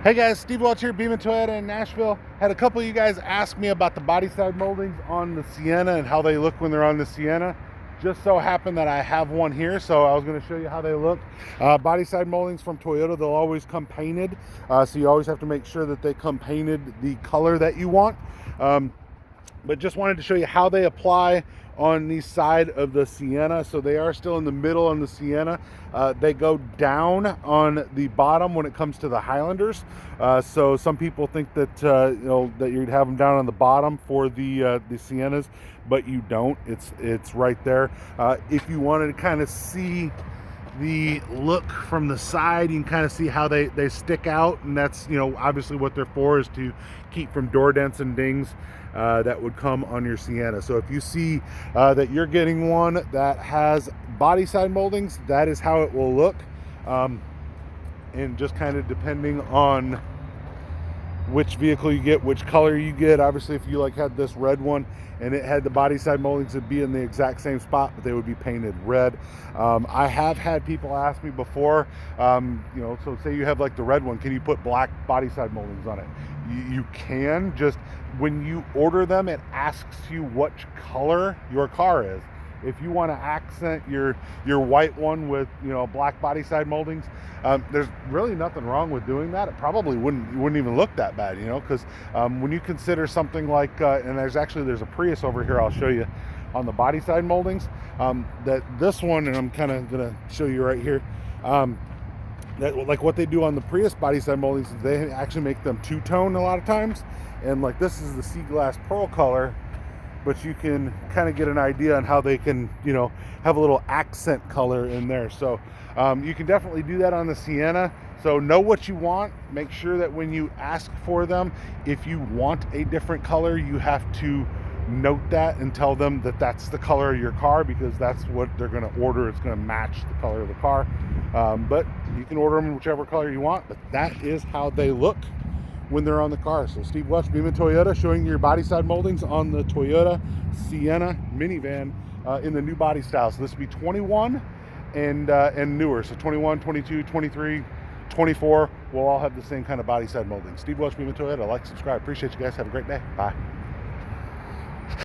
Hey guys, Steve Welch here, Beaman Toyota in Nashville. Had a couple of you guys ask me about the body side moldings on the Sienna and how they look when they're on the Sienna. Just so happened that I have one here, so I was going to show you how they look. Body side moldings from Toyota, they'll always come painted, so you always have to make sure that they come painted the color that you want. But just wanted to show you how they apply on the side of the Sienna. So they are still in the middle on the Sienna. They go down on the bottom when it comes to the Highlanders. So some people think that that you'd have them down on the bottom for the Siennas, but you don't. It's right there. If you wanted to kind of see the look from the side, you can kind of see how they stick out, and that's obviously what they're for, is to keep from door dents and dings that would come on your Sienna. So if you see that you're getting one that has body side moldings, that is how it will look, and just kind of depending on which vehicle you get, which color you get. Obviously, if you had this red one and it had the body side moldings, it'd be in the exact same spot, but they would be painted red. I have had people ask me before, so say you have the red one, can you put black body side moldings on it? You can. Just when you order them, it asks you which color your car is. If you want to accent your white one with black body side moldings, there's really nothing wrong with doing that. It probably wouldn't even look that bad, because when you consider something like and there's a Prius over here I'll show you on the body side moldings, that this one, and I'm kind of gonna show you right here, that what they do on the Prius body side moldings is they actually make them two-tone a lot of times, and this is the sea glass pearl color, but you can kind of get an idea on how they can have a little accent color in there. So you can definitely do that on the Sienna. So know what you want. Make sure that when you ask for them, if you want a different color, you have to note that and tell them that that's the color of your car, because that's what they're going to order. It's going to match the color of the car, but you can order them in whichever color you want, but that is how they look when they're on the car. So Steve Welch, Beaman Toyota, showing you your body side moldings on the Toyota Sienna minivan in the new body style. So this would be 21 and newer. So 21, 22, 23, 24 will all have the same kind of body side moldings. Steve Welch, Beaman Toyota. Like, subscribe. Appreciate you guys. Have a great day. Bye.